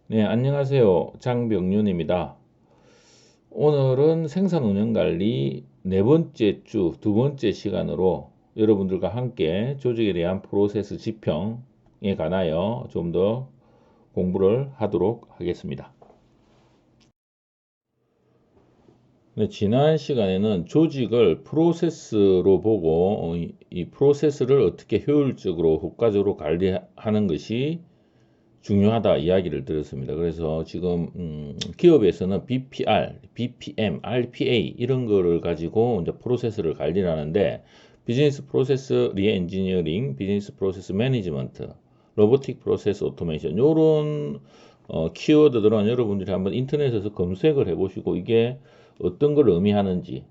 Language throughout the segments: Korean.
네, 안녕하세요. 장병윤입니다. 오늘은 생산운영관리 네 번째 주, 두 번째 시간으로 여러분들과 함께 조직에 대한 프로세스 지평에 관하여 좀 더 공부를 하도록 하겠습니다. 네, 지난 시간에는 조직을 프로세스로 보고 이 프로세스를 어떻게 효율적으로, 효과적으로 관리하는 것이 중요하다 이야기를 들었습니다. 그래서 지금 기업에서는 BPR, BPM, RPA 이런 거를 가지고 이제 프로세스를 관리를 하는데 비즈니스 프로세스 리엔지니어링, 비즈니스 프로세스 매니지먼트, 로보틱 프로세스 오토메이션 요런 키워드들은 여러분들이 한번 인터넷에서 검색을 해보시고 이게 어떤 걸 의미하는지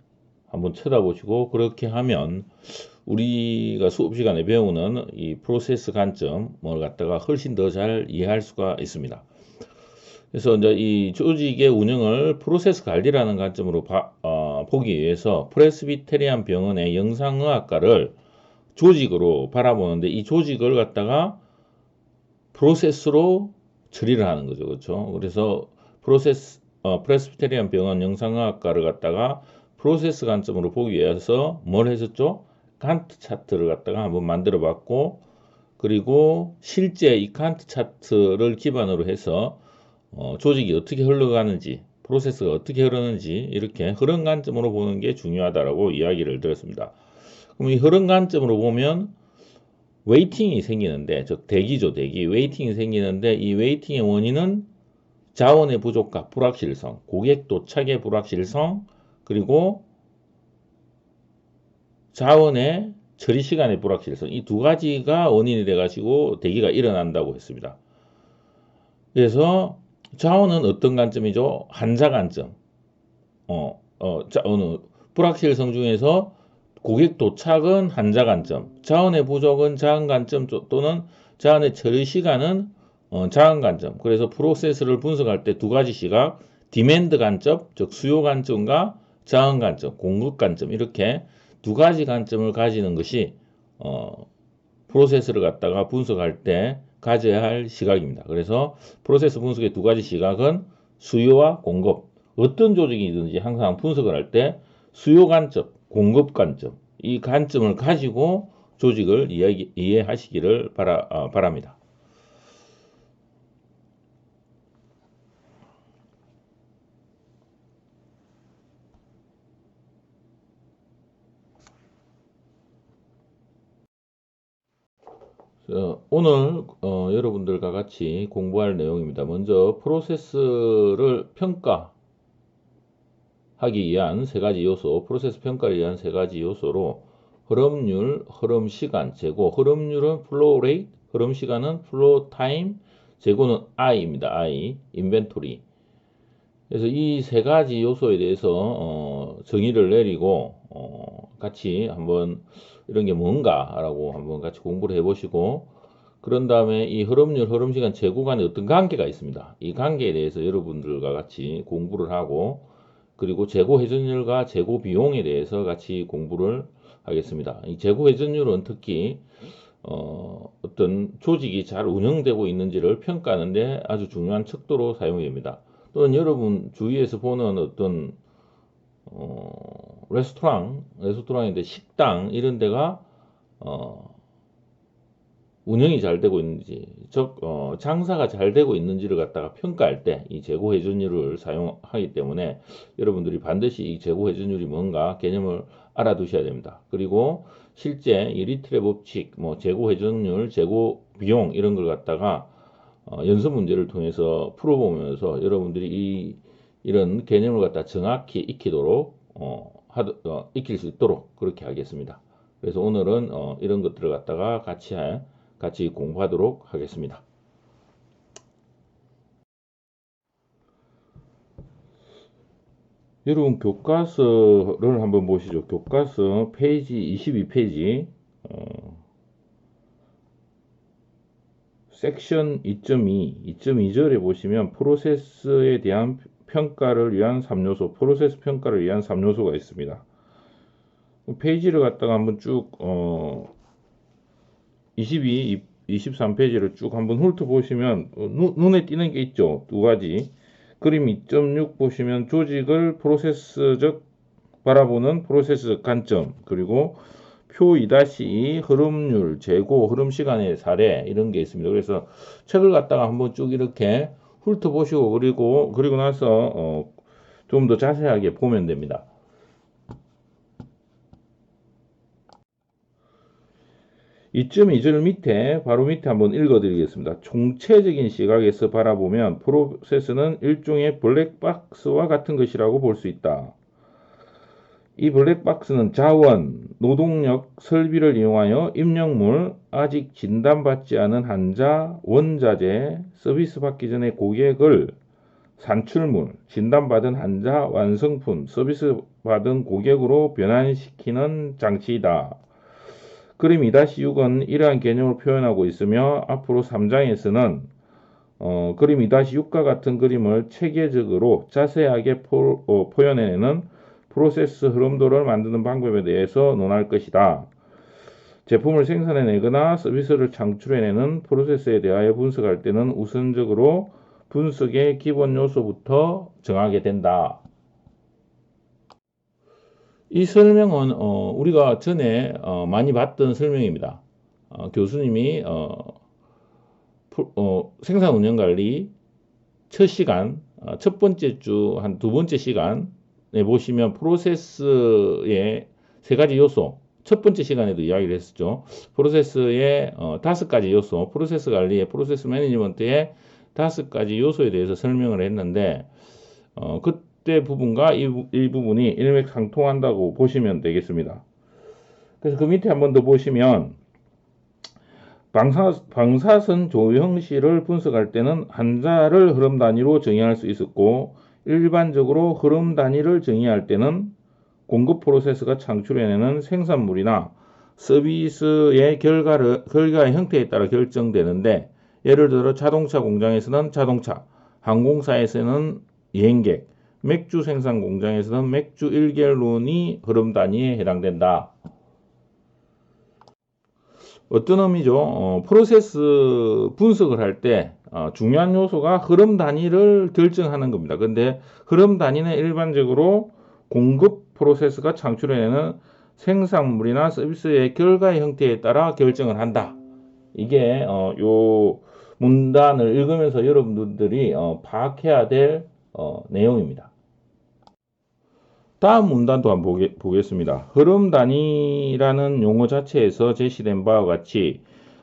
한번 쳐다보시고 그렇게 하면 우리가 수업 시간에 배우는 이 프로세스 관점을 갖다가 훨씬 더 잘 이해할 수가 있습니다. 그래서 이제 이 조직의 운영을 프로세스 관리라는 관점으로 보기 위해서 프레스비테리안 병원의 영상의학과를 조직으로 바라보는데 이 조직을 갖다가 프로세스로 처리를 하는 거죠. 그렇죠? 그래서 프레스비테리안 병원 영상의학과를 갖다가 프로세스 관점으로 보기 위해서 뭘 했었죠? 칸트 차트를 갖다가 한번 만들어 봤고, 그리고 실제 이 칸트 차트를 기반으로 해서 조직이 어떻게 흘러가는지, 프로세스가 어떻게 흐르는지 이렇게 흐름 관점으로 보는 게 중요하다라고 이야기를 드렸습니다. 그럼 이 흐름 관점으로 보면 웨이팅이 생기는데, 즉 대기죠, 대기. 웨이팅이 생기는데 이 웨이팅의 원인은 자원의 부족과 불확실성, 고객 도착의 불확실성, 그리고 자원의 처리 시간의 불확실성, 이 두 가지가 원인이 돼가지고 대기가 일어난다고 했습니다. 그래서 자원은 어떤 관점이죠? 한자 관점. 불확실성 중에서 고객 도착은 한자 관점, 자원의 부족은 자원 관점 또는 자원의 처리 시간은 자원 관점. 그래서 프로세스를 분석할 때 두 가지 시각, 디맨드 관점, 즉 수요 관점과 자원 관점, 공급 관점 이렇게 두 가지 관점을 가지는 것이 프로세스를 갖다가 분석할 때 가져야 할 시각입니다. 그래서 프로세스 분석의 두 가지 시각은 수요와 공급. 어떤 조직이든지 항상 분석을 할 때 수요 관점, 공급 관점, 이 관점을 가지고 조직을 이해하시기를 바랍니다. 오늘 여러분들과 같이 공부할 내용입니다. 먼저 프로세스를 평가하기 위한 세 가지 요소, 프로세스 평가를 위한 세 가지 요소로 흐름률, 흐름 시간, 재고. 흐름률은 플로우 레이트, 흐름 시간은 플로우 타임, 재고는 I입니다. I, 인벤토리. 그래서 이 세 가지 요소에 대해서 정의를 내리고 같이 한번 이런 게 뭔가라고 한번 같이 공부를 해보시고 그런 다음에 이 흐름률, 흐름시간, 재고 간에 어떤 관계가 있습니다. 이 관계에 대해서 여러분들과 같이 공부를 하고 그리고 재고 회전율과 재고 비용에 대해서 같이 공부를 하겠습니다. 이 재고 회전율은 특히 어떤 조직이 잘 운영되고 있는지를 평가하는데 아주 중요한 척도로 사용이 됩니다. 또는 여러분 주위에서 보는 어떤 레스토랑인데 식당 이런 데가 운영이 잘 되고 있는지, 즉 장사가 잘 되고 있는지를 갖다가 평가할 때 이 재고 회전율을 사용하기 때문에 여러분들이 반드시 이 재고 회전율이 뭔가 개념을 알아두셔야 됩니다. 그리고 실제 이 리트레 법칙, 뭐 재고 회전율, 재고 비용 이런 걸 갖다가 연습 문제를 통해서 풀어보면서 여러분들이 이런 개념을 갖다 정확히 익히도록 익힐 수 있도록 그렇게 하겠습니다. 그래서 오늘은 이런 것들을 갖다가 같이 공부하도록 하겠습니다. 여러분 교과서를 한번 보시죠. 교과서 페이지 22페이지 섹션 2.2, 2.2절에 보시면 프로세스에 대한 평가를 위한 3요소, 프로세스 평가를 위한 3요소가 있습니다. 페이지를 갖다가 한번 쭉 22 23페이지를 쭉 한번 훑어보시면 눈에 띄는 게 있죠. 두 가지. 그림 2.6 보시면 조직을 프로세스적 바라보는 프로세스적 관점, 그리고 표 2-2 흐름률, 재고, 흐름 시간의 사례 이런 게 있습니다. 그래서 책을 갖다가 한번 쭉 이렇게 훑어보시고 그리고 나서 좀 더 자세하게 보면 됩니다. 2.2절 밑에 바로 밑에 한번 읽어드리겠습니다. 총체적인 시각에서 바라보면 프로세스는 일종의 블랙박스와 같은 것이라고 볼 수 있다. 이 블랙박스는 자원, 노동력, 설비를 이용하여 입력물, 아직 진단받지 않은 환자, 원자재, 서비스 받기 전에 고객을 산출물, 진단받은 환자, 완성품, 서비스 받은 고객으로 변환시키는 장치이다. 그림 2-6은 이러한 개념을 표현하고 있으며 앞으로 3장에서는 그림 2-6과 같은 그림을 체계적으로 자세하게 표현해내는 프로세스 흐름도를 만드는 방법에 대해서 논할 것이다. 제품을 생산해내거나 서비스를 창출해내는 프로세스에 대하여 분석할 때는 우선적으로 분석의 기본 요소부터 정하게 된다. 이 설명은 우리가 전에 많이 봤던 설명입니다. 교수님이 생산 운영 관리 첫 시간, 첫 번째 주 한 두 번째 시간에 보시면 프로세스의 세 가지 요소, 첫 번째 시간에도 이야기를 했었죠. 프로세스의 5가지 요소, 프로세스 관리의 프로세스 매니지먼트의 5가지 요소에 대해서 설명을 했는데 그때 부분과 이 부분이 일맥상통한다고 보시면 되겠습니다. 그래서 그 밑에 한번 더 보시면 방사선 조형식을 분석할 때는 환자를 흐름 단위로 정의할 수 있었고 일반적으로 흐름 단위를 정의할 때는 공급 프로세스가 창출해내는 생산물이나 서비스의 결과의 형태에 따라 결정되는데 예를 들어 자동차 공장에서는 자동차, 항공사에서는 여행객, 맥주 생산 공장에서는 맥주 1갤론이 흐름 단위에 해당된다. 어떤 의미죠? 프로세스 분석을 할 때 중요한 요소가 흐름 단위를 결정하는 겁니다. 근데 흐름 단위는 일반적으로 공급 프로세스가 창출해내는 생산물이나 서비스의 결과의 형태에 따라 결정을 한다. 이게 요 문단을 읽으면서 여러분들이 파악해야 될 내용입니다. 다음 문단도 한번 보겠습니다. 흐름 단위라는 용어 자체에서 제시된 바와 같이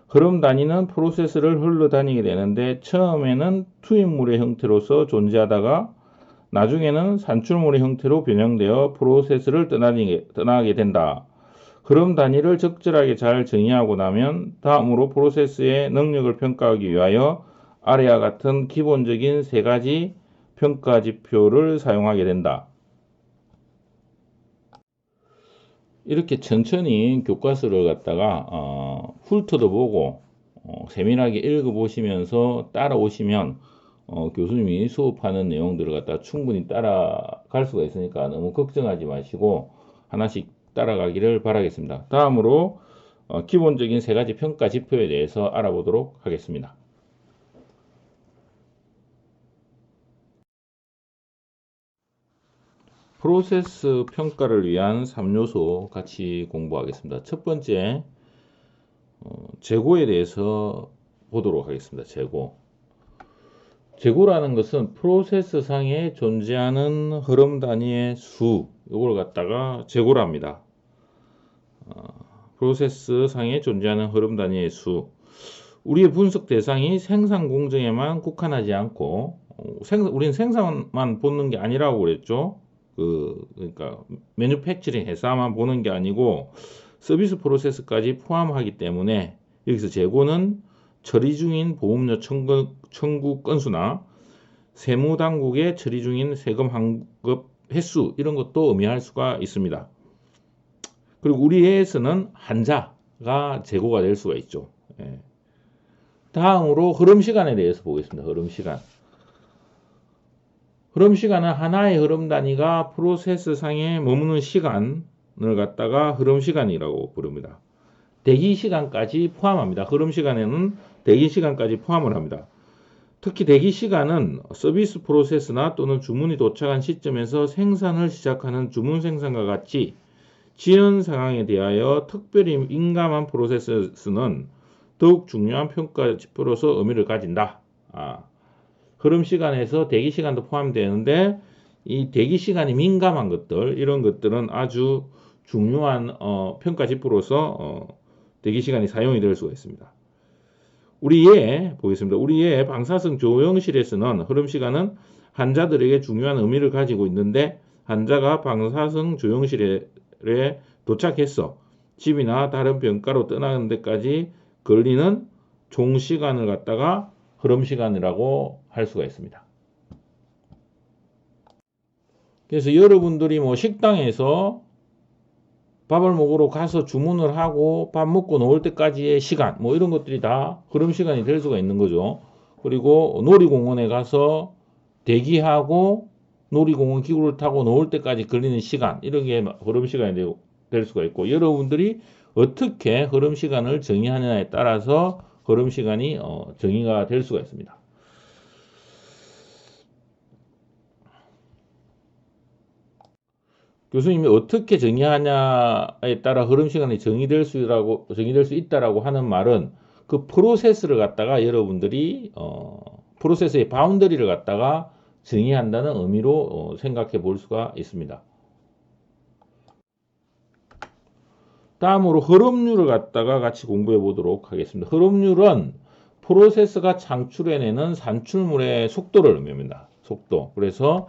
흐름 단위는 프로세스를 흘러다니게 되는데 처음에는 투입물의 형태로서 존재하다가 나중에는 산출물의 형태로 변형되어 프로세스를 떠나게 된다. 흐름 단위를 적절하게 잘 정의하고 나면 다음으로 프로세스의 능력을 평가하기 위하여 아래와 같은 기본적인 세 가지 평가 지표를 사용하게 된다. 이렇게 천천히 교과서를 갖다가 훑어도 보고 세밀하게 읽어보시면서 따라오시면 교수님이 수업하는 내용들을 갖다가 충분히 따라갈 수가 있으니까 너무 걱정하지 마시고 하나씩 따라가기를 바라겠습니다. 다음으로 기본적인 세 가지 평가 지표에 대해서 알아보도록 하겠습니다. 프로세스 평가를 위한 3요소 같이 공부하겠습니다. 첫 번째, 재고에 대해서 보도록 하겠습니다. 재고라는 것은 프로세스 상에 존재하는 흐름 단위의 수, 이걸 갖다가 재고랍니다. 프로세스 상에 존재하는 흐름 단위의 수. 우리의 분석 대상이 생산 공정에만 국한하지 않고, 우리는 생산만 보는 게 아니라고 그랬죠. 그러니까 매뉴팩처링 회사만 보는 게 아니고 서비스 프로세스까지 포함하기 때문에 여기서 재고는 처리 중인 보험료 청구 건수나 세무당국에 처리 중인 세금 환급 횟수 이런 것도 의미할 수가 있습니다. 그리고 우리 회에서는 환자가 재고가 될 수가 있죠. 다음으로 흐름 시간에 대해서 보겠습니다. 흐름 시간은 하나의 흐름 단위가 프로세스 상에 머무는 시간을 갖다가 흐름 시간이라고 부릅니다. 대기 시간까지 포함합니다. 흐름 시간에는 대기 시간까지 포함을 합니다. 특히 대기 시간은 서비스 프로세스나 또는 주문이 도착한 시점에서 생산을 시작하는 주문 생산과 같이 지연 상황에 대하여 특별히 민감한 프로세스는 더욱 중요한 평가 지표로서 의미를 가진다. 흐름 시간에서 대기 시간도 포함되는데 이 대기 시간이 민감한 것들, 이런 것들은 아주 중요한 평가 지표로서 대기 시간이 사용이 될 수가 있습니다. 우리의 보겠습니다. 우리의 방사성 조영실에서는 흐름 시간은 환자들에게 중요한 의미를 가지고 있는데 환자가 방사성 조영실에 도착해서 집이나 다른 병가로 떠나는 데까지 걸리는 총 시간을 갖다가 흐름 시간이라고 할 수가 있습니다. 그래서 여러분들이 뭐 식당에서 밥을 먹으러 가서 주문을 하고 밥 먹고 나올 때까지의 시간, 뭐 이런 것들이 다 흐름 시간이 될 수가 있는 거죠. 그리고 놀이공원에 가서 대기하고 놀이공원 기구를 타고 나올 때까지 걸리는 시간, 이런 게 흐름 시간이 될 수가 있고, 여러분들이 어떻게 흐름 시간을 정의하느냐에 따라서 흐름 시간이 정의가 될 수가 있습니다. 교수님이 어떻게 정의하냐에 따라 흐름 시간이 정의될 수 있다라고 하는 말은 그 프로세스를 갖다가 여러분들이 프로세스의 바운더리를 갖다가 정의한다는 의미로 생각해 볼 수가 있습니다. 다음으로 흐름률을 갖다가 같이 공부해 보도록 하겠습니다. 흐름률은 프로세스가 창출해내는 산출물의 속도를 의미합니다. 속도. 그래서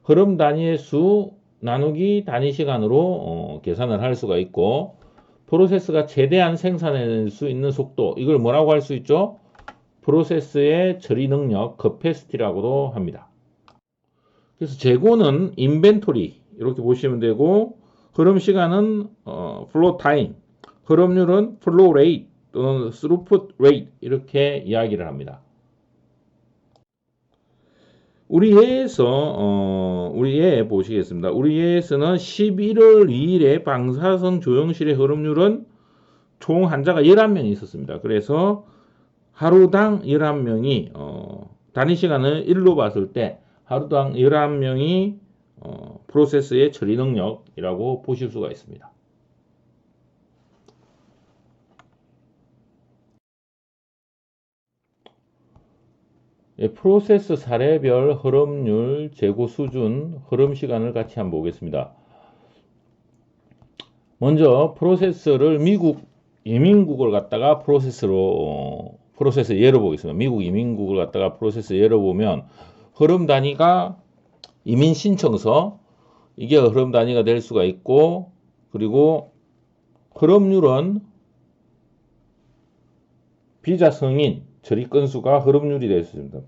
흐름 단위의 수 나누기 단위 시간으로 계산을 할 수가 있고, 프로세스가 최대한 생산해낼 수 있는 속도, 이걸 뭐라고 할 수 있죠? 프로세스의 처리 능력, 커패시티라고도 합니다. 그래서 재고는 인벤토리 이렇게 보시면 되고, 흐름 시간은 플로우 타임, 흐름률은 플로우 레이트 또는 스루풋 레이트 이렇게 이야기를 합니다. 우리 예에 보시겠습니다. 우리 예에서는 11월 2일에 방사성 조영실의 흐름률은 총 환자가 11명이 있었습니다. 그래서 하루당 11명이 단위 시간을 1로 봤을 때 하루당 11명이 프로세스의 처리 능력이라고 보실 수가 있습니다. 프로세스 사례별 흐름률, 재고 수준, 흐름 시간을 같이 한번 보겠습니다. 먼저 프로세스를 미국 이민국을 갖다가 프로세스 예로 보겠습니다. 미국 이민국을 갖다가 프로세스 예로 보면 흐름 단위가 이민 신청서, 이게 흐름 단위가 될 수가 있고, 그리고 흐름률은 비자 승인 처리 건수가 흐름률이 될 수 있습니다.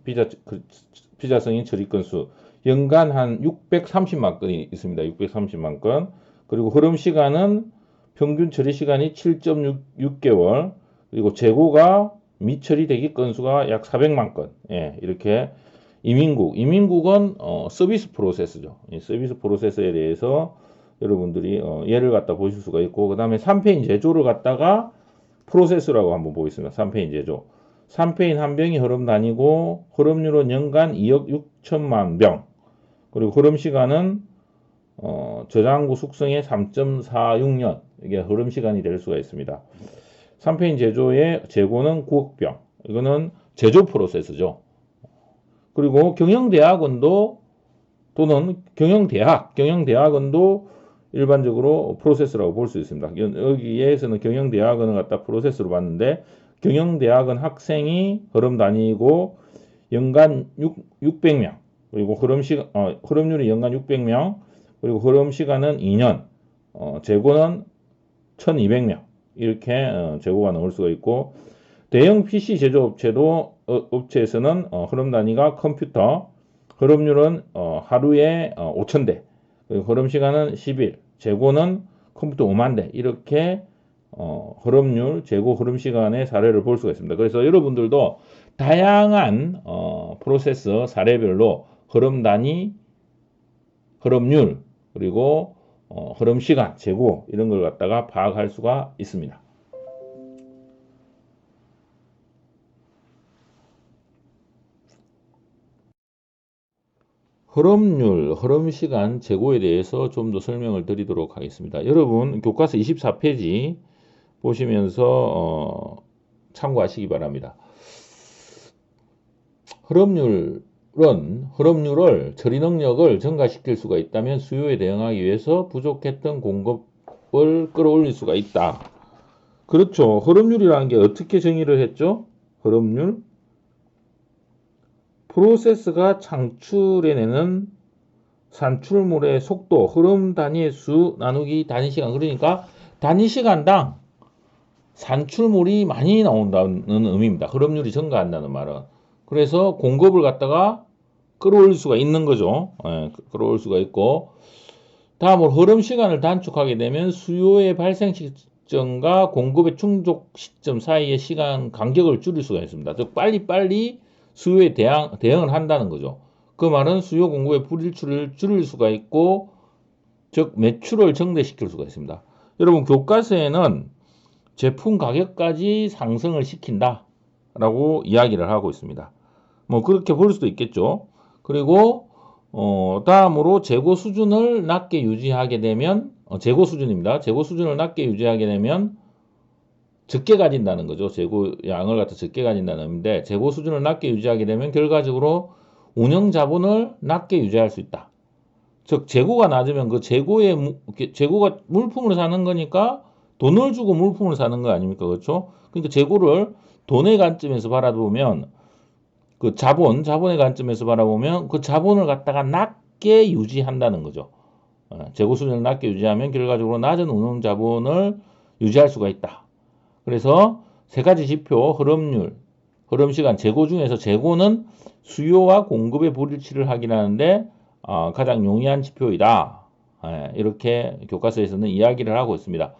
비자 승인 처리 건수 연간 한 630만 건이 있습니다. 630만 건. 그리고 흐름 시간은 평균 처리 시간이 7.6개월. 그리고 재고가 미처리 대기 건수가 약 400만 건. 예, 이렇게 이민국은 서비스 프로세스죠. 이 서비스 프로세스에 대해서 여러분들이 예를 갖다 보실 수가 있고, 그 다음에 3페인 제조를 갖다가 프로세스라고 한번 보겠습니다. 3페인 제조. 3페인 한 병이 흐름 단위고, 흐름률은 연간 2억 6천만 병. 그리고 흐름 시간은 저장고 숙성의 3.46년. 이게 흐름 시간이 될 수가 있습니다. 3페인 제조의 재고는 9억 병. 이거는 제조 프로세스죠. 그리고 경영대학원도 또는 경영대학원도 일반적으로 프로세스라고 볼 수 있습니다. 여기에서는 경영대학원을 갖다 프로세스로 봤는데, 경영대학원 학생이 흐름 단위고 연간 600명, 그리고 흐름률이 연간 600명, 그리고 흐름 시간은 2년, 재고는 1200명, 이렇게 재고가 나올 수가 있고, 대형 PC 제조업체도 업체에서는 흐름 단위가 컴퓨터, 흐름률은 하루에 5,000대, 그리고 흐름 시간은 10일, 재고는 컴퓨터 5만 대, 이렇게 흐름률, 재고, 흐름 시간의 사례를 볼 수가 있습니다. 그래서 여러분들도 다양한 프로세스 사례별로 흐름 단위, 흐름률, 그리고 흐름 시간, 재고 이런 걸 갖다가 파악할 수가 있습니다. 흐름률, 흐름시간, 재고에 대해서 좀 더 설명을 드리도록 하겠습니다. 여러분 교과서 24페이지 보시면서 참고하시기 바랍니다. 흐름률을 처리 능력을 증가시킬 수가 있다면 수요에 대응하기 위해서 부족했던 공급을 끌어올릴 수가 있다. 그렇죠. 흐름률이라는 게 어떻게 정의를 했죠? 흐름률 프로세스가 창출해내는 산출물의 속도, 흐름 단위의 수 나누기 단위 시간. 그러니까 단위 시간당 산출물이 많이 나온다는 의미입니다. 흐름률이 증가한다는 말은. 그래서 공급을 갖다가 끌어올릴 수가 있는 거죠. 예, 끌어올 수가 있고, 다음으로 흐름 시간을 단축하게 되면 수요의 발생 시점과 공급의 충족 시점 사이의 시간 간격을 줄일 수가 있습니다. 즉 빨리빨리 수요에 대응을 한다는 거죠. 그 말은 수요 공급의 불일치를 줄일 수가 있고, 즉 매출을 증대시킬 수가 있습니다. 여러분 교과서에는 제품 가격까지 상승을 시킨다 라고 이야기를 하고 있습니다. 뭐 그렇게 볼 수도 있겠죠. 그리고 다음으로 재고 수준을 낮게 유지하게 되면 재고 수준입니다. 재고 수준을 낮게 유지하게 되면 적게 가진다는 거죠. 재고 양을 갖다 적게 가진다는 의미인데, 재고 수준을 낮게 유지하게 되면 결과적으로 운영 자본을 낮게 유지할 수 있다. 즉 재고가 낮으면 그 재고가 물품을 사는 거니까 돈을 주고 물품을 사는 거 아닙니까? 그렇죠? 그러니까 재고를 돈의 관점에서 바라보면 그 자본의 관점에서 바라보면 그 자본을 갖다가 낮게 유지한다는 거죠. 재고 수준을 낮게 유지하면 결과적으로 낮은 운용 자본을 유지할 수가 있다. 그래서 세 가지 지표, 흐름률, 흐름시간, 재고 중에서 재고는 수요와 공급의 불일치를 확인하는데 가장 용이한 지표이다. 이렇게 교과서에서는 이야기를 하고 있습니다.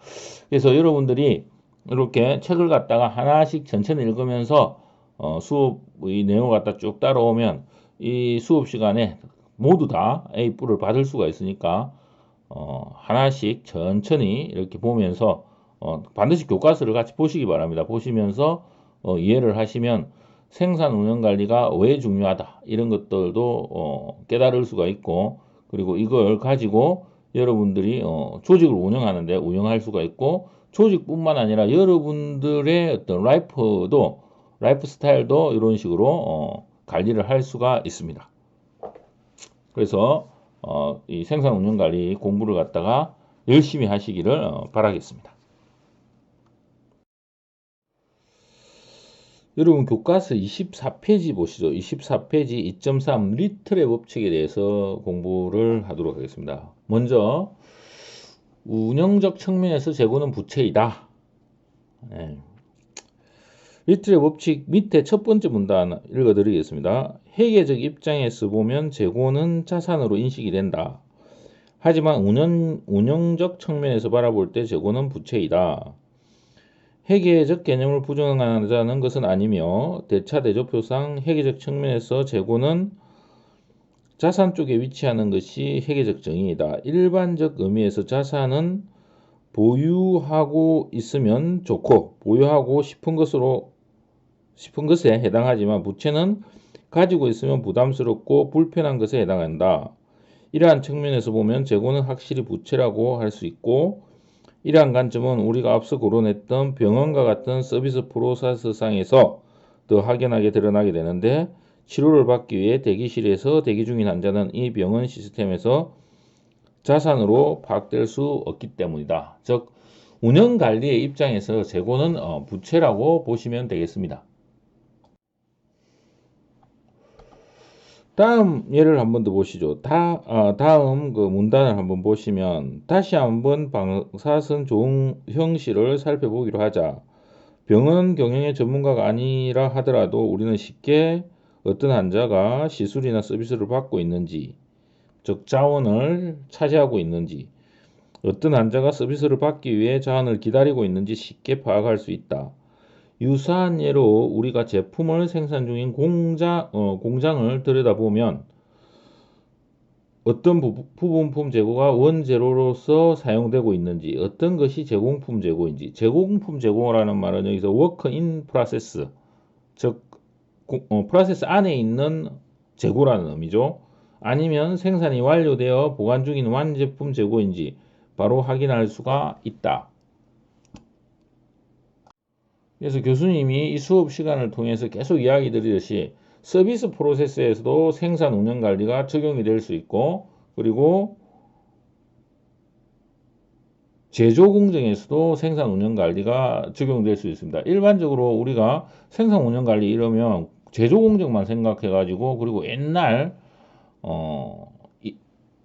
그래서 여러분들이 이렇게 책을 갖다가 하나씩 천천히 읽으면서 수업의 내용을 갖다 쭉 따라오면 이 수업 시간에 모두 다 A뿔을 받을 수가 있으니까 하나씩 천천히 이렇게 보면서 반드시 교과서를 같이 보시기 바랍니다. 보시면서 이해를 하시면 생산 운영 관리가 왜 중요하다 이런 것들도 깨달을 수가 있고, 그리고 이걸 가지고 여러분들이 조직을 운영하는데 운영할 수가 있고, 조직뿐만 아니라 여러분들의 어떤 라이프 스타일도 이런 식으로 관리를 할 수가 있습니다. 그래서 이 생산 운영 관리 공부를 갖다가 열심히 하시기를 바라겠습니다. 여러분 교과서 24페이지 보시죠. 24페이지 2.3 리틀의 법칙에 대해서 공부를 하도록 하겠습니다. 먼저 운영적 측면에서 재고는 부채이다. 리틀의 법칙 밑에 첫 번째 문단 읽어드리겠습니다. 회계적 입장에서 보면 재고는 자산으로 인식이 된다. 하지만 운영적 측면에서 바라볼 때 재고는 부채이다. 회계적 개념을 부정하자는 것은 아니며 대차대조표상 회계적 측면에서 재고는 자산 쪽에 위치하는 것이 회계적 정의이다. 일반적 의미에서 자산은 보유하고 있으면 좋고 보유하고 싶은 것에 해당하지만 부채는 가지고 있으면 부담스럽고 불편한 것에 해당한다. 이러한 측면에서 보면 재고는 확실히 부채라고 할 수 있고, 이러한 관점은 우리가 앞서 거론했던 병원과 같은 서비스 프로세스상에서 더 확연하게 드러나게 되는데, 치료를 받기 위해 대기실에서 대기 중인 환자는 이 병원 시스템에서 자산으로 파악될 수 없기 때문이다. 즉 운영관리의 입장에서 재고는 부채라고 보시면 되겠습니다. 다음 예를 한번 더 보시죠. 다음 그 문단을 한번 보시면 다시 한번 방사선 조응 형식을 살펴보기로 하자. 병원 경영의 전문가가 아니라 하더라도 우리는 쉽게 어떤 환자가 시술이나 서비스를 받고 있는지, 즉 자원을 차지하고 있는지, 어떤 환자가 서비스를 받기 위해 자원을 기다리고 있는지 쉽게 파악할 수 있다. 유사한 예로 우리가 제품을 생산 중인 공장을 들여다보면 어떤 부분품 재고가 원재료로서 사용되고 있는지, 어떤 것이 제공품 재고인지, 제공품 재고라는 말은 여기서 워크 인 프로세스, 즉 프로세스 안에 있는 재고라는 의미죠. 아니면 생산이 완료되어 보관 중인 완제품 재고인지 바로 확인할 수가 있다. 그래서 교수님이 이 수업 시간을 통해서 계속 이야기 드리듯이 서비스 프로세스에서도 생산 운영 관리가 적용이 될 수 있고, 그리고 제조 공정에서도 생산 운영 관리가 적용될 수 있습니다. 일반적으로 우리가 생산 운영 관리 이러면 제조 공정만 생각해 가지고, 그리고 옛날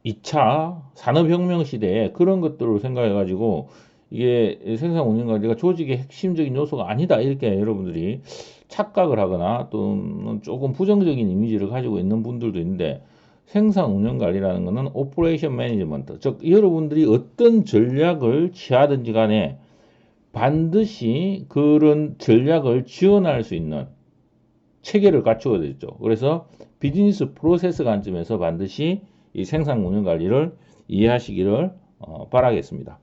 2차 산업혁명 시대에 그런 것들을 생각해 가지고 이게 생산 운영 관리가 조직의 핵심적인 요소가 아니다, 이렇게 여러분들이 착각을 하거나 또는 조금 부정적인 이미지를 가지고 있는 분들도 있는데, 생산 운영 관리라는 것은 오퍼레이션 매니지먼트, 즉 여러분들이 어떤 전략을 취하든지 간에 반드시 그런 전략을 지원할 수 있는 체계를 갖추어야 되죠. 그래서 비즈니스 프로세스 관점에서 반드시 이 생산 운영 관리를 이해하시기를 바라겠습니다.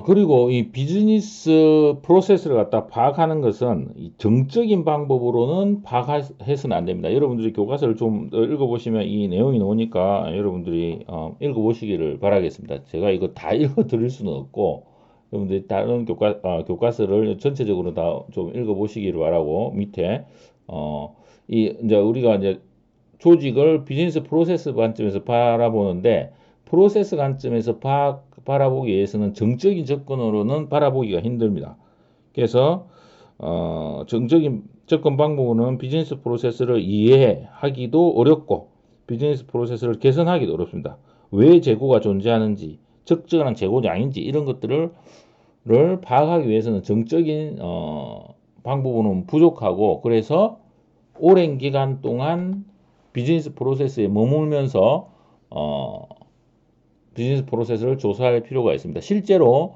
그리고 이 비즈니스 프로세스를 갖다 파악하는 것은 이 정적인 방법으로는 파악해서는 안 됩니다. 여러분들이 교과서를 좀 읽어보시면 이 내용이 나오니까 여러분들이 읽어보시기를 바라겠습니다. 제가 이거 다 읽어드릴 수는 없고, 여러분들이 다른 교과서를 전체적으로 다 좀 읽어보시기를 바라고, 밑에 이제 우리가 이제 조직을 비즈니스 프로세스 관점에서 바라보는데, 프로세스 관점에서 바라보기 위해서는 정적인 접근으로는 바라보기가 힘듭니다. 그래서 정적인 접근 방법으로는 비즈니스 프로세스를 이해하기도 어렵고 비즈니스 프로세스를 개선하기도 어렵습니다. 왜 재고가 존재하는지, 적정한 재고량인지 이런 것들을 파악하기 위해서는 정적인 방법으로는 부족하고, 그래서 오랜 기간 동안 비즈니스 프로세스에 머물면서 비즈니스 프로세스를 조사할 필요가 있습니다. 실제로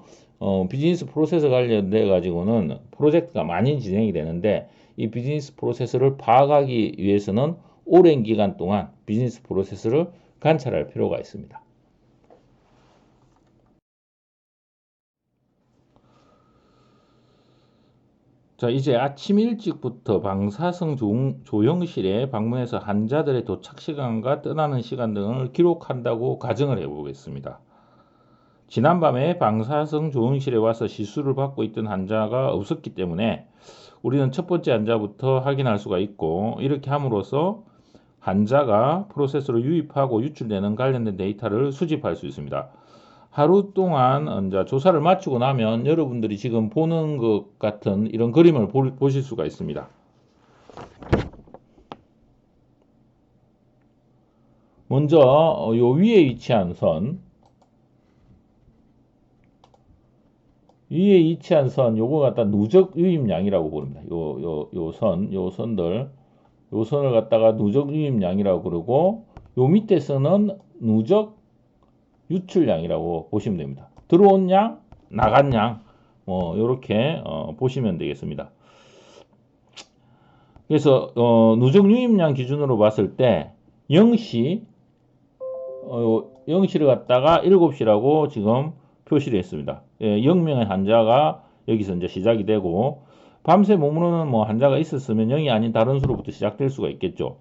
비즈니스 프로세스 관련돼 가지고는 프로젝트가 많이 진행이 되는데, 이 비즈니스 프로세스를 파악하기 위해서는 오랜 기간 동안 비즈니스 프로세스를 관찰할 필요가 있습니다. 자, 이제 아침 일찍부터 방사성 조형실에 방문해서 환자들의 도착 시간과 떠나는 시간 등을 기록한다고 가정을 해보겠습니다. 지난밤에 방사성 조형실에 와서 시술을 받고 있던 환자가 없었기 때문에 우리는 첫 번째 환자부터 확인할 수가 있고, 이렇게 함으로써 환자가 프로세스로 유입하고 유출되는 관련된 데이터를 수집할 수 있습니다. 하루 동안 이제 조사를 마치고 나면 여러분들이 지금 보는 것 같은 이런 그림을 보실 수가 있습니다. 먼저 요 위에 위치한 선, 요거 갖다 누적 유입량이라고 부릅니다. 요 선들, 요 선을 갖다가 누적 유입량이라고 그러고, 요 밑에 선은 누적 유출량이라고 보시면 됩니다. 들어온 양, 나간 양, 요렇게 보시면 되겠습니다. 그래서 누적 유입량 기준으로 봤을 때 0시 0시를 갖다가 7시라고 지금 표시를 했습니다. 0명의 환자가 여기서 이제 시작이 되고, 밤새 머무르는 환자가 있었으면 0이 아닌 다른 수로부터 시작될 수가 있겠죠.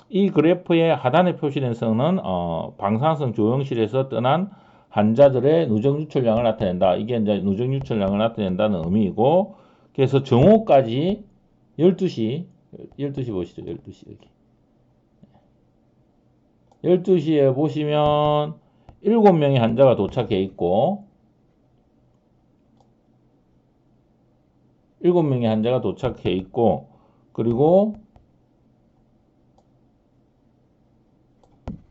이 그래프의 하단에 표시된 선은 방사성 조형실에서 떠난 환자들의 누적 유출량을 나타낸다. 이게 이제 누적 유출량을 나타낸다는 의미이고, 그래서 정오까지 12시 보시죠. 12시 여기. 12시에 보시면 7명의 환자가 도착해 있고, 7명의 환자가 도착해 있고, 그리고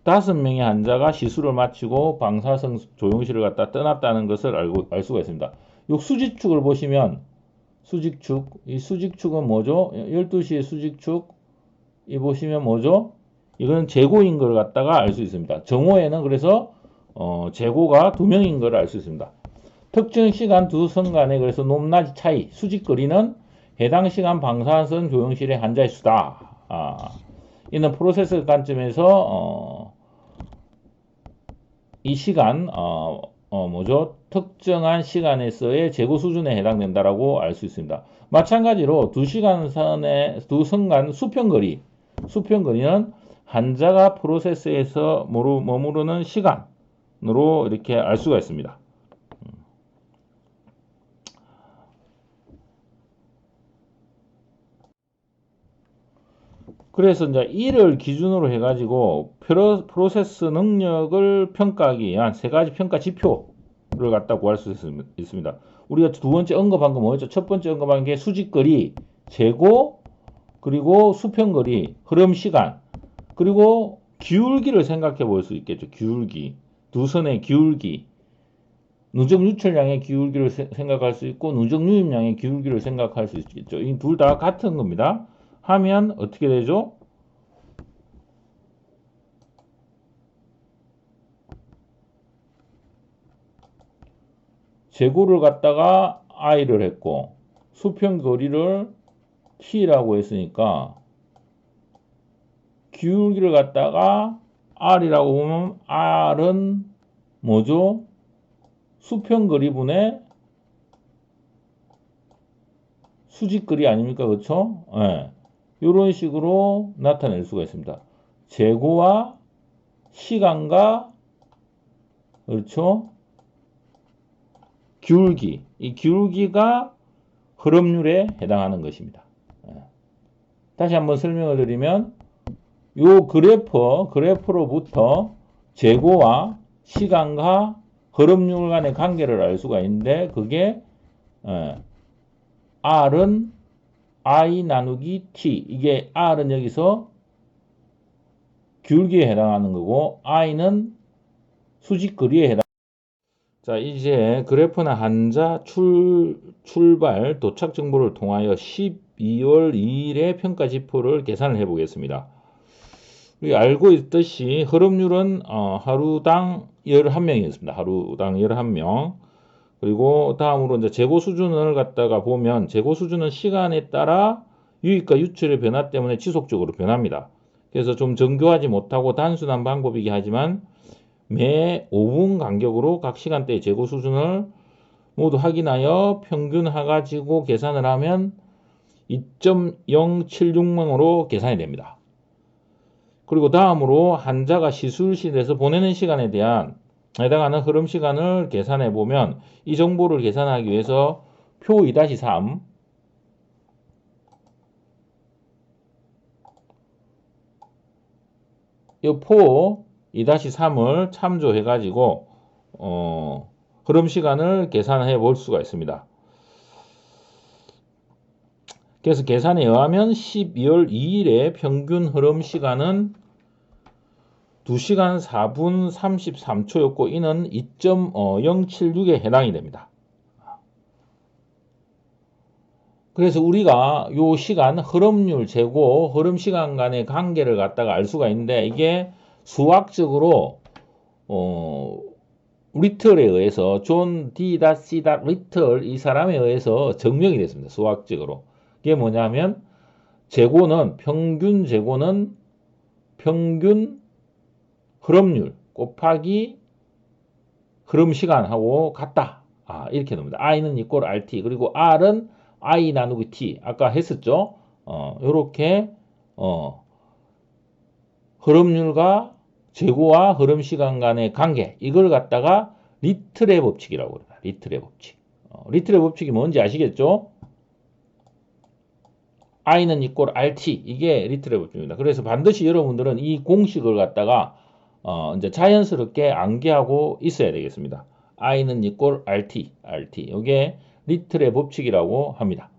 5명의 환자가 시술을 마치고 방사성 조형실을 갖다 떠났다는 것을 알 수가 있습니다. 요 수직축을 보시면, 이 수직축은 뭐죠? 12시의 수직축, 이 보시면 뭐죠? 이거는 재고인 걸 갖다가 알 수 있습니다. 정오에는 그래서 재고가 2명인 걸 알 수 있습니다. 특정 시간 두 선 간의 그래서 높낮이 차이, 수직거리는 해당 시간 방사선 조형실의 환자의 수다. 이는 프로세스 관점에서 이 시간 뭐죠? 특정한 시간에서의 재고 수준에 해당된다라고 알 수 있습니다. 마찬가지로 두 선 간 수평거리, 수평거리는 환자가 프로세스에서 머무르는 시간으로 이렇게 알 수가 있습니다. 그래서 이제 이를 기준으로 해가지고 프로세스 능력을 평가하기 위한 세 가지 평가 지표를 갖다 구할 수 있습니다. 우리가 두 번째 언급한 거 뭐였죠? 첫 번째 언급한 게 수직거리, 재고, 그리고 수평거리, 흐름 시간, 그리고 기울기를 생각해 볼 수 있겠죠. 기울기, 두 선의 기울기, 누적 유출량의 기울기를 생각할 수 있고 누적 유입량의 기울기를 생각할 수 있겠죠. 이 둘 다 같은 겁니다. 하면 어떻게 되죠? 재고를 갖다가 i를 했고 수평거리를 t라고 했으니까 기울기를 갖다가 r이라고 보면 r은 뭐죠? 수평거리분의 수직거리 아닙니까? 그렇죠? 예. 이런 식으로 나타낼 수가 있습니다. 재고와 시간과 그렇죠? 기울기. 이 기울기가 흐름률에 해당하는 것입니다. 예. 다시 한번 설명을 드리면 요 그래프로부터 재고와 시간과 흐름률 간의 관계를 알 수가 있는데 그게 R은 I 나누기 T 이게 R은 여기서 기울기에 해당하는 거고 I는 수직거리에 해당. 자 이제 그래프나 환자 출발 도착 정보를 통하여 12월 2일의 평가 지표를 계산을 해 보겠습니다. 우리 알고 있듯이 흐름률은 하루당 11명이었습니다. 하루당 11명. 그리고 다음으로 이제 재고 수준을 갖다가 보면 재고 수준은 시간에 따라 유입과 유출의 변화 때문에 지속적으로 변합니다. 그래서 좀 정교하지 못하고 단순한 방법이긴 하지만 매 5분 간격으로 각 시간대의 재고 수준을 모두 확인하여 평균해가지고 계산을 하면 2.076명으로 계산이 됩니다. 그리고 다음으로 환자가 시술실에서 보내는 시간에 대한 해당하는 흐름 시간을 계산해 보면 이 정보를 계산하기 위해서 표 2-3 이 표 2-3을 참조해 가지고 흐름 시간을 계산해 볼 수가 있습니다. 그래서 계산에 의하면 12월 2일의 평균 흐름 시간은 2시간 4분 33초였고 이는 2.076에 해당이 됩니다. 그래서 우리가 요 시간 흐름률 재고 흐름 시간 간의 관계를 갖다가 알 수가 있는데 이게 수학적으로 리틀에 의해서 존 D. C. 리틀 이 사람에 의해서 증명이 됐습니다. 수학적으로. 이게 뭐냐면 재고는 평균 재고는 평균 흐름률 곱하기 흐름 시간하고 같다. 이렇게 됩니다. I는 이꼴 RT 그리고 R은 I 나누기 T 아까 했었죠. 요렇게 흐름률과 재고와 흐름 시간 간의 관계 이걸 갖다가 리틀의 법칙이라고 합니다. 리틀의 법칙. 리틀의 법칙이 뭔지 아시겠죠? I는 이꼴 RT 이게 리틀의 법칙입니다. 그래서 반드시 여러분들은 이 공식을 갖다가 이제 자연스럽게 암기하고 있어야 되겠습니다. I는 이꼴 RT 이게 리틀의 법칙이라고 합니다.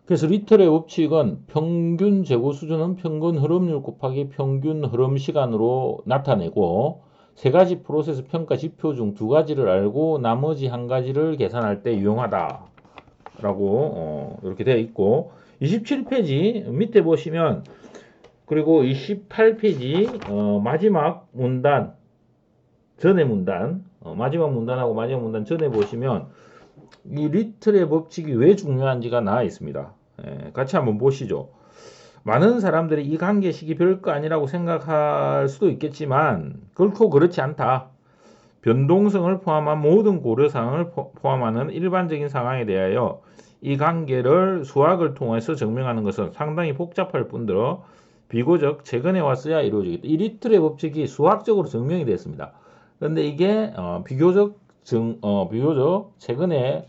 그래서 리틀의 법칙은 평균 재고 수준은 평균 흐름률 곱하기 평균 흐름 시간으로 나타내고 세 가지 프로세스 평가 지표 중 두 가지를 알고 나머지 한 가지를 계산할 때 유용하다 라고 이렇게 되어 있고 27페이지 밑에 보시면 그리고 28페이지 마지막 문단 전의 문단 마지막 문단하고 마지막 문단 전에 보시면 이 리틀의 법칙이 왜 중요한지가 나와 있습니다. 같이 한번 보시죠. 많은 사람들이 이 관계식이 별거 아니라고 생각할 수도 있겠지만 결코 그렇지 않다. 변동성을 포함한 모든 고려사항을 포함하는 일반적인 상황에 대하여 이 관계를 수학을 통해서 증명하는 것은 상당히 복잡할 뿐더러 비교적 최근에 와서야 이루어지겠다. 이 리틀의 법칙이 수학적으로 증명이 됐습니다. 그런데 이게 비교적 최근에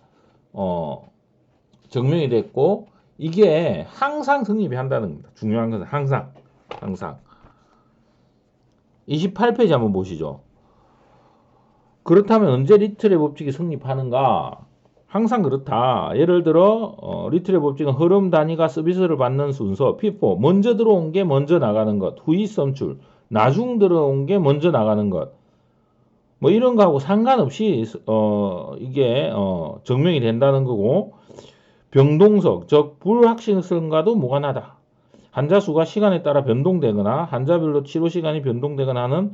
증명이 됐고 이게 항상 성립이 한다는 겁니다. 중요한 것은 항상 28페이지 한번 보시죠. 그렇다면 언제 리틀의 법칙이 성립하는가? 항상 그렇다. 예를 들어 리틀의 법칙은 흐름 단위가 서비스를 받는 순서 P4 먼저 들어온 게 먼저 나가는 것, 후이 선출 나중 들어온 게 먼저 나가는 것, 뭐 이런 거하고 상관없이 이게 증명이 된다는 거고 병동석 즉 불확실성과도 무관하다. 환자 수가 시간에 따라 변동되거나 환자별로 치료 시간이 변동되거나 하는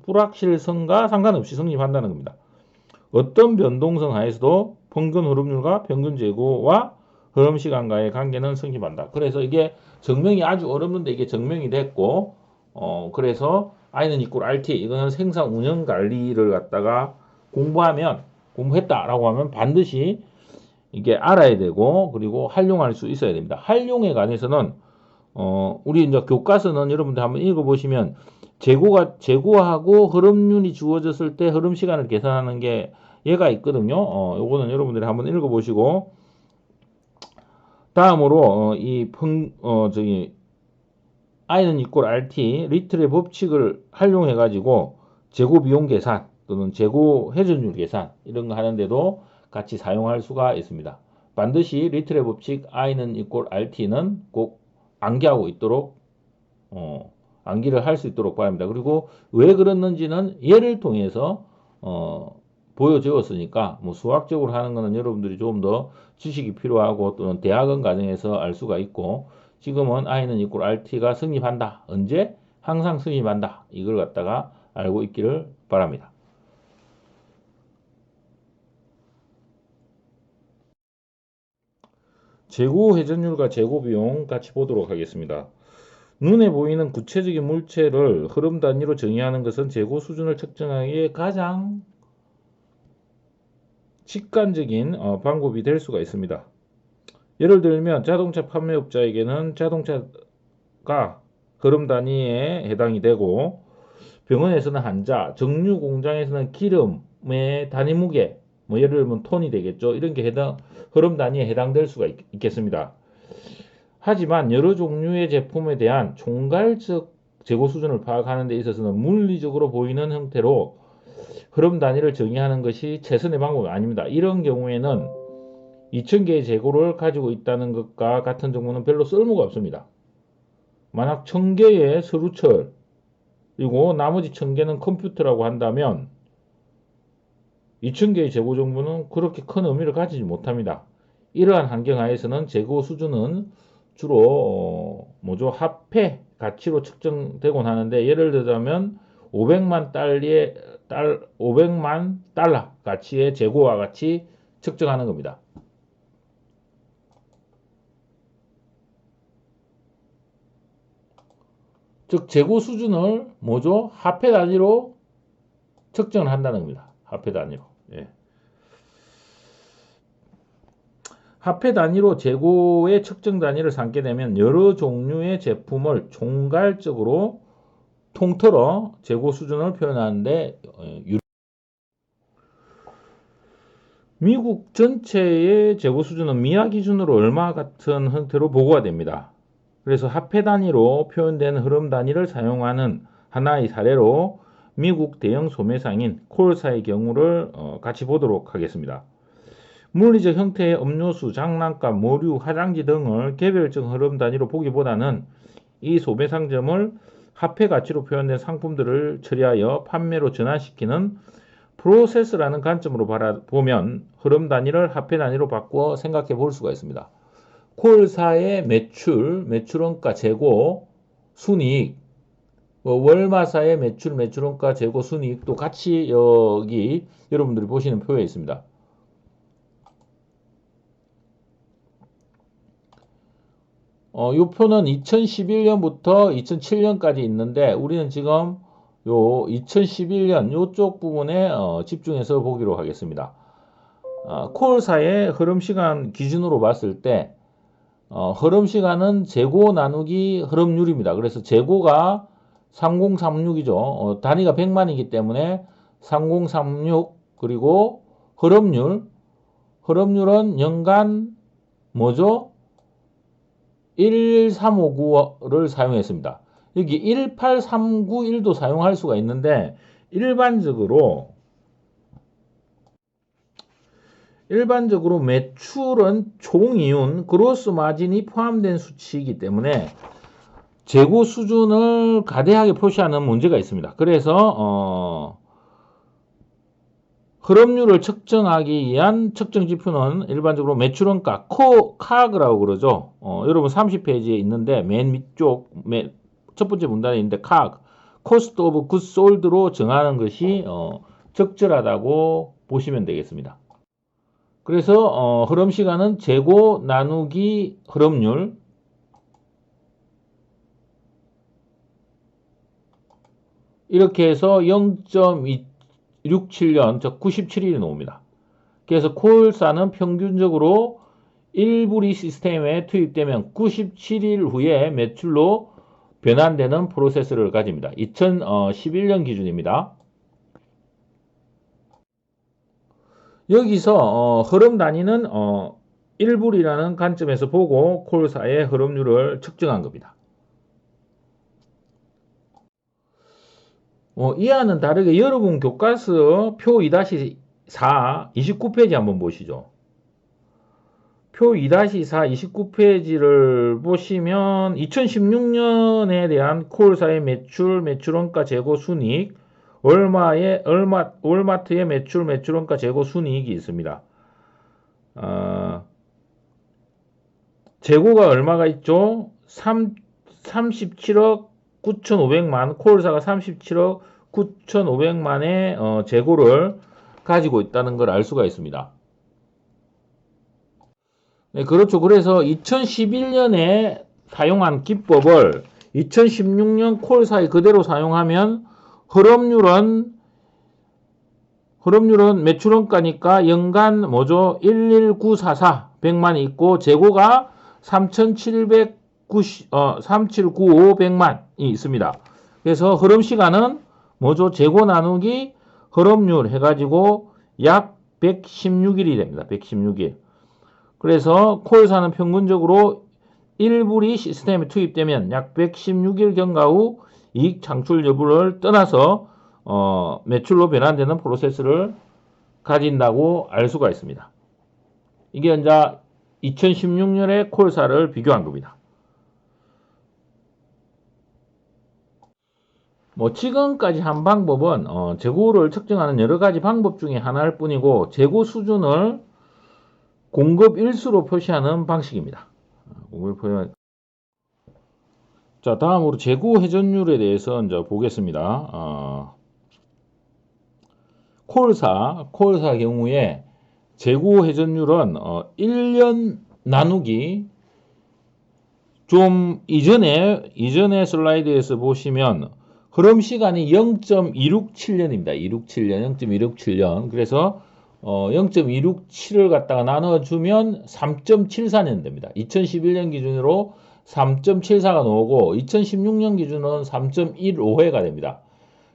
불확실성과 상관없이 성립한다는 겁니다. 어떤 변동성 하에서도 평균 흐름률과 평균 재고와 흐름 시간과의 관계는 성립한다. 그래서 이게 증명이 아주 어렵는데 이게 증명이 됐고 그래서 I는 equal RT 이거는 생산 운영 관리를 갖다가 공부했다라고 하면 반드시 이게 알아야 되고 그리고 활용할 수 있어야 됩니다. 활용에 관해서는 우리 이제 교과서는 여러분들 한번 읽어보시면 재고하고 흐름률이 주어졌을 때 흐름 시간을 계산하는 게 얘가 있거든요. 요거는 여러분들이 한번 읽어보시고 다음으로 I는 equal RT 리틀의 법칙을 활용해 가지고 재고 비용 계산 또는 재고 회전율 계산 이런 거 하는데도 같이 사용할 수가 있습니다. 반드시 리틀의 법칙 I는 equal RT는 꼭 암기하고 있도록 암기를 할 수 있도록 바랍니다. 그리고 왜 그랬는지는 예를 통해서 보여주었으니까 뭐 수학적으로 하는 거는 여러분들이 좀 더 지식이 필요하고 또는 대학원 과정에서 알 수가 있고 지금은 I는 equal RT가 성립한다. 언제? 항상 성립한다. 이걸 갖다가 알고 있기를 바랍니다. 재고 회전율과 재고 비용 같이 보도록 하겠습니다. 눈에 보이는 구체적인 물체를 흐름 단위로 정의하는 것은 재고 수준을 측정하기에 가장 직관적인 방법이 될 수가 있습니다. 예를 들면 자동차 판매업자에게는 자동차가 흐름 단위에 해당이 되고 병원에서는 환자, 정류 공장에서는 기름의 단위 무게, 뭐 예를 들면 톤이 되겠죠. 이런 게 흐름 단위에 해당될 수가 있겠습니다. 하지만 여러 종류의 제품에 대한 총괄적 재고 수준을 파악하는 데 있어서는 물리적으로 보이는 형태로 흐름 단위를 정의하는 것이 최선의 방법이 아닙니다. 이런 경우에는 2000개의 재고를 가지고 있다는 것과 같은 정보는 별로 쓸모가 없습니다. 만약 1000개의 서루철 그리고 나머지 1000개는 컴퓨터라고 한다면 2000개의 재고 정보는 그렇게 큰 의미를 가지지 못합니다. 이러한 환경 하에서는 재고 수준은 주로 화폐 가치로 측정되곤 하는데 예를 들자면 500만 달러 가치의 재고와 같이 측정하는 겁니다. 즉 재고 수준을 화폐 단위로 측정을 한다는 겁니다. 화폐 단위로. 예. 화폐 단위로 재고의 측정 단위를 삼게 되면 여러 종류의 제품을 총괄적으로 통틀어 재고 수준을 표현하는데 미국 전체의 재고 수준은 미화 기준으로 얼마 같은 형태로 보고가 됩니다. 그래서 화폐 단위로 표현된 흐름 단위를 사용하는 하나의 사례로 미국 대형 소매상인 콜사의 경우를 같이 보도록 하겠습니다. 물리적 형태의 음료수, 장난감, 모류, 화장지 등을 개별적 흐름 단위로 보기보다는 이 소매상점을 화폐 가치로 표현된 상품들을 처리하여 판매로 전환시키는 프로세스라는 관점으로 보면 흐름 단위를 화폐 단위로 바꾸어 생각해 볼 수가 있습니다. 콜사의 매출원가, 재고, 순이익, 월마사의 매출원가, 재고, 순이익도 같이 여기 여러분들이 보시는 표에 있습니다. 이 표는 2011년부터 2007년까지 있는데 우리는 지금 요 2011년 요쪽 부분에 집중해서 보기로 하겠습니다. 콜사의 흐름 시간 기준으로 봤을 때 흐름 시간은 재고 나누기 흐름률입니다. 그래서 재고가 3036이죠. 단위가 100만이기 때문에 3036 그리고 흐름률은 연간 뭐죠? 11359를 사용했습니다. 여기 18391도 사용할 수가 있는데 일반적으로 매출은 총이윤 그로스 마진이 포함된 수치이기 때문에 재고 수준을 가대하게 표시하는 문제가 있습니다. 그래서 흐름률을 측정하기 위한 측정 지표는 일반적으로 매출원가, CAG라고 그러죠. 여러분 30페이지에 있는데 맨 밑쪽 첫 번째 문단에 있는데 CAG, Cost of Goods Sold로 정하는 것이 적절하다고 보시면 되겠습니다. 그래서 흐름 시간은 재고 나누기 흐름률 이렇게 해서 0.67년, 즉 97일이 나옵니다. 그래서 콜사는 평균적으로 1불이 시스템에 투입되면 97일 후에 매출로 변환되는 프로세스를 가집니다. 2011년 기준입니다. 여기서 흐름 단위는 1불이라는 관점에서 보고 콜사의 흐름률을 측정한 겁니다. 이와는 다르게 여러분 교과서 표 2-4 29페이지 한번 보시죠. 표 2-4 29페이지를 보시면 2016년에 대한 콜사의 매출원가, 재고, 순이익, 월마트의 매출원가, 재고, 순이익이 있습니다. 재고가 얼마가 있죠? 37억 9,500만, 콜사가 37억 9,500만의 재고를 가지고 있다는 걸 알 수가 있습니다. 네, 그렇죠. 그래서 2011년에 사용한 기법을 2016년 콜사에 그대로 사용하면 흐름률은 매출원가니까 연간 뭐죠? 11944 100만이 있고 재고가 3795 100만이 있습니다. 그래서 흐름 시간은 뭐죠? 재고 나누기 흐름률 해가지고 약 116일이 됩니다. 116일. 그래서 콜사는 평균적으로 1불이 시스템에 투입되면 약 116일 경과 후 이익 창출 여부를 떠나서 매출로 변환되는 프로세스를 가진다고 알 수가 있습니다. 이게 이제 2016년에 콜사를 비교한 겁니다. 지금까지 한 방법은 재고를 측정하는 여러 가지 방법 중에 하나일 뿐이고 재고 수준을 공급 일수로 표시하는 방식입니다. 자, 다음으로 재고 회전율에 대해서 이제 보겠습니다. 콜사 경우에 재고 회전율은 1년 나누기 좀 이전에 슬라이드에서 보시면 흐름 시간이 0.267년입니다. 0.267년. 그래서 0.267을 갖다가 나눠주면 3.74년 됩니다. 2011년 기준으로 3.74가 나오고 2016년 기준으로는 3.15회가 됩니다.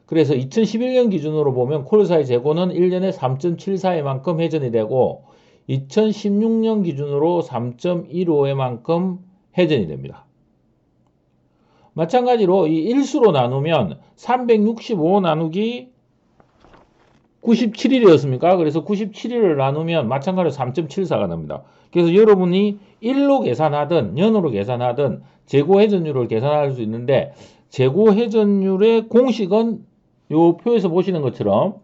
그래서 2011년 기준으로 보면 콜사의 재고는 1년에 3.74회만큼 회전이 되고 2016년 기준으로 3.15회만큼 회전이 됩니다. 마찬가지로 이 일수로 나누면 365 나누기 97일이었습니까? 그래서 97일을 나누면 마찬가지로 3.74가 납니다. 그래서 여러분이 일로 계산하든 년으로 계산하든 재고 회전율을 계산할 수 있는데 재고 회전율의 공식은 요 표에서 보시는 것처럼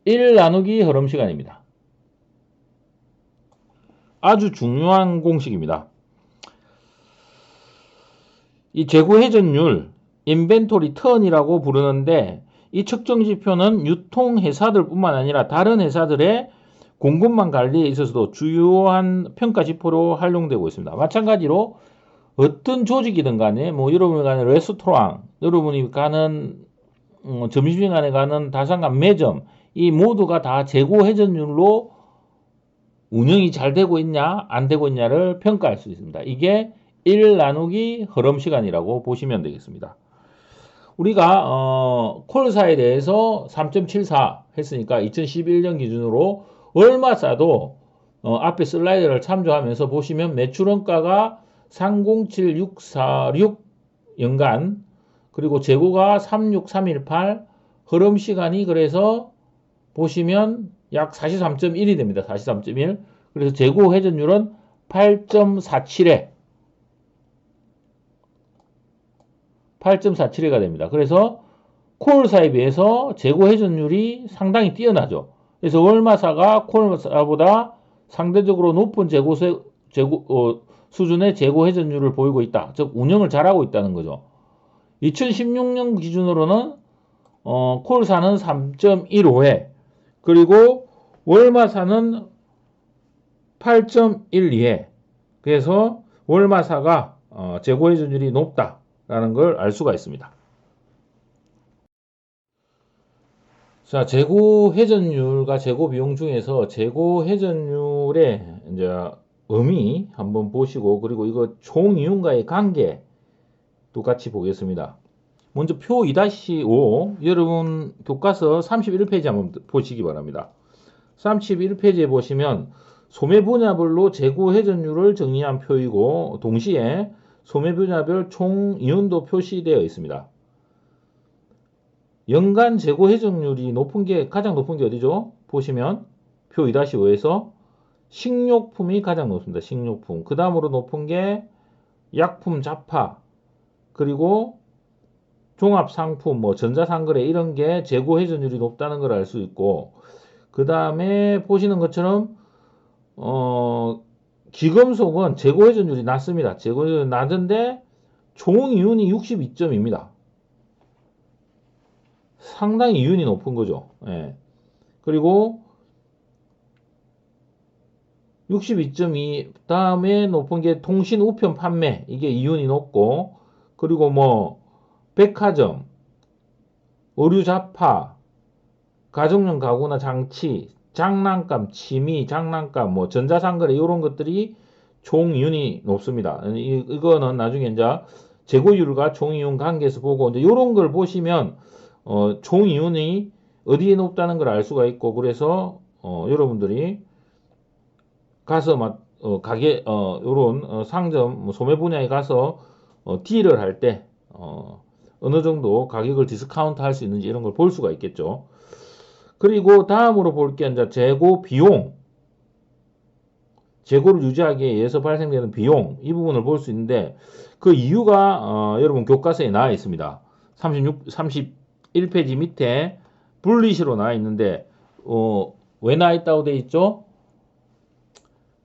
1 나누기 흐름 시간입니다. 아주 중요한 공식입니다. 이 재고 회전율, 인벤토리 턴이라고 부르는데 이 측정 지표는 유통 회사들 뿐만 아니라 다른 회사들의 공급망 관리에 있어서도 주요한 평가 지표로 활용되고 있습니다. 마찬가지로 어떤 조직이든 간에 뭐 여러분이 가는 레스토랑, 여러분이 가는 점심시간에 가는 다산간 매점, 이 모두가 다 재고 회전율로 운영이 잘 되고 있냐 안 되고 있냐를 평가할 수 있습니다. 이게 1 나누기 흐름 시간이라고 보시면 되겠습니다. 우리가 콜사에 대해서 3.74 했으니까 2011년 기준으로 얼마 싸도 앞에 슬라이드를 참조하면서 보시면 매출 원가가 307646 연간, 그리고 재고가 36318, 흐름 시간이 그래서 보시면 약 43.1이 됩니다. 43.1. 그래서 재고 회전율은 8.47에 8.47회가 됩니다. 그래서 콜사에 비해서 재고 회전율이 상당히 뛰어나죠. 그래서 월마사가 콜사보다 상대적으로 높은 수준의 재고 회전율을 보이고 있다. 즉 운영을 잘하고 있다는 거죠. 2016년 기준으로는 콜사는 3.15회, 그리고 월마사는 8.12회. 그래서 월마사가 재고 회전율이 높다라는 걸 알 수가 있습니다. 자, 재고 회전율과 재고 비용 중에서 재고 회전율의 이제 의미 한번 보시고, 그리고 이거 총 이윤과의 관계도 같이 보겠습니다. 먼저 표 2-5 여러분 교과서 31페이지 한번 보시기 바랍니다. 31페이지에 보시면 소매 분야별로 재고 회전율을 정리한 표이고 동시에 소매 분야별 총 이윤도 표시되어 있습니다. 연간 재고 회전율이 가장 높은 게 어디죠? 보시면 표 2-5에서 식료품이 가장 높습니다. 식료품. 그 다음으로 높은 게 약품, 잡화, 그리고 종합상품, 뭐 전자상거래 이런 게 재고 회전율이 높다는 걸 알 수 있고, 그 다음에 보시는 것처럼 기금속은 재고 회전율이 낮습니다. 재고 회전율이 낮은데 총 이윤이 62점입니다. 상당히 이윤이 높은 거죠. 예. 그리고 62.2 다음에 높은 게 통신 우편 판매, 이게 이윤이 높고, 그리고 뭐 백화점, 의류 잡화, 가정용 가구나 장치, 장난감, 취미, 장난감, 뭐 전자상거래 이런 것들이 총 이윤이 높습니다. 이거는 나중에 이제 재고율과 총 이윤 관계에서 보고 이제 이런 걸 보시면 총 이윤이 어디에 높다는 걸 알 수가 있고, 그래서 여러분들이 가서 가게 요런 상점 소매 분야에 가서 딜을 할 때 어느 정도 가격을 디스카운트 할 수 있는지 이런 걸 볼 수가 있겠죠. 그리고 다음으로 볼 게 이제 재고 비용, 재고를 유지하기에 의해서 발생되는 비용, 이 부분을 볼 수 있는데 그 이유가 여러분 교과서에 나와 있습니다. 31페이지 밑에 분리시로 나와 있는데 왜 나와 있다고 되어 있죠?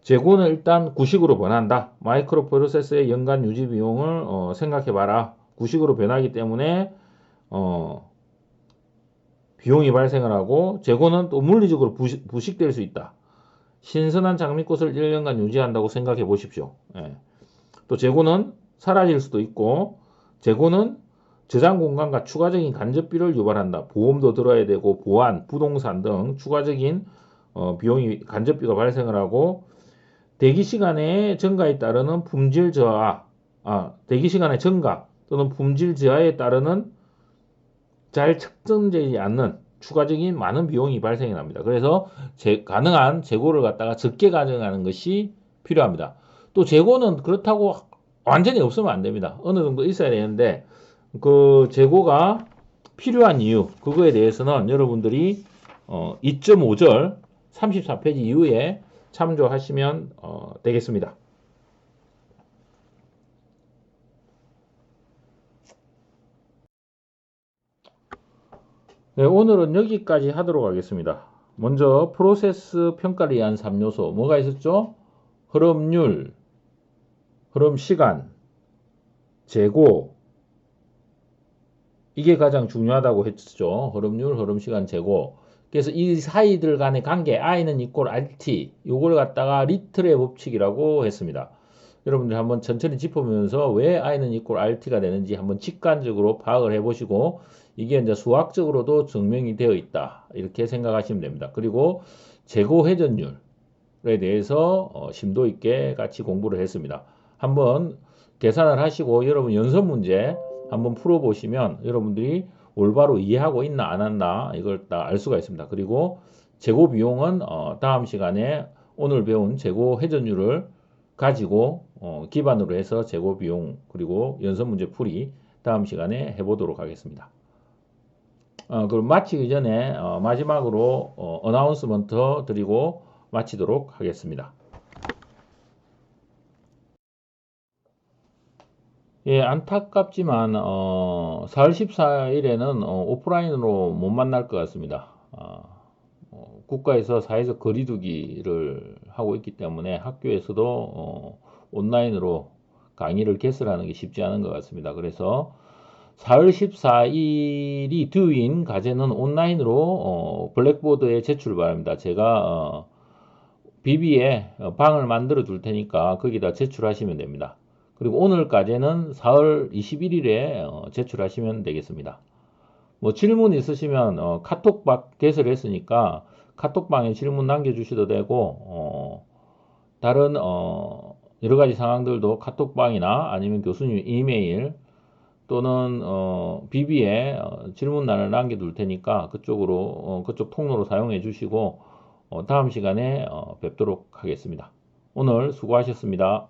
재고는 일단 구식으로 변한다. 마이크로 프로세스의 연간 유지 비용을 생각해봐라. 구식으로 변하기 때문에 비용이 발생을 하고, 재고는 또 물리적으로 부식될 수 있다. 신선한 장미꽃을 1년간 유지한다고 생각해 보십시오. 예. 또 재고는 사라질 수도 있고, 재고는 저장 공간과 추가적인 간접비를 유발한다. 보험도 들어야 되고, 보안, 부동산 등 추가적인 비용이 간접비가 발생을 하고, 대기시간의 증가에 따르는 품질 저하, 대기시간의 증가 또는 품질 저하에 따르는 잘 측정되지 않는 추가적인 많은 비용이 발생이 납니다. 그래서 가능한 재고를 갖다가 적게 가져가는 것이 필요합니다. 또 재고는 그렇다고 완전히 없으면 안 됩니다. 어느 정도 있어야 되는데 그 재고가 필요한 이유 그거에 대해서는 여러분들이 2.5절 34페이지 이후에 참조하시면 되겠습니다. 네, 오늘은 여기까지 하도록 하겠습니다. 먼저 프로세스 평가를 위한 3요소 뭐가 있었죠? 흐름률, 흐름시간, 재고 이게 가장 중요하다고 했죠. 흐름률, 흐름시간, 재고. 그래서 이 사이들 간의 관계 I는 이꼴 RT 요걸 갖다가 리틀의 법칙이라고 했습니다. 여러분들 한번 천천히 짚어보면서 왜 I는 이꼴 RT가 되는지 한번 직관적으로 파악을 해보시고 이게 이제 수학적으로도 증명이 되어 있다 이렇게 생각하시면 됩니다. 그리고 재고 회전율에 대해서 심도 있게 같이 공부를 했습니다. 한번 계산을 하시고 여러분 연습 문제 한번 풀어보시면 여러분들이 올바로 이해하고 있나 안 했나 이걸 다 알 수가 있습니다. 그리고 재고 비용은 다음 시간에 오늘 배운 재고 회전율을 가지고 기반으로 해서 재고 비용 그리고 연습 문제 풀이 다음 시간에 해보도록 하겠습니다. 그럼 마치기 전에 마지막으로 어나운스먼트 드리고 마치도록 하겠습니다. 예, 안타깝지만 4월 14일에는 오프라인으로 못 만날 것 같습니다. 국가에서 사회적 거리두기를 하고 있기 때문에 학교에서도 온라인으로 강의를 개설하는 게 쉽지 않은 것 같습니다. 그래서 4월 14일이 드인 과제는 온라인으로 블랙보드에 제출 바랍니다. 제가 비비에 방을 만들어 둘 테니까 거기다 제출하시면 됩니다. 그리고 오늘 과제는 4월 21일에 제출하시면 되겠습니다. 뭐 질문 있으시면 카톡방 개설했으니까 카톡방에 질문 남겨주셔도 되고 다른 여러 가지 상황들도 카톡방이나 아니면 교수님 이메일 또는 비비에 질문란을 남겨둘 테니까 그쪽으로 그쪽 통로로 사용해 주시고 다음 시간에 뵙도록 하겠습니다. 오늘 수고하셨습니다.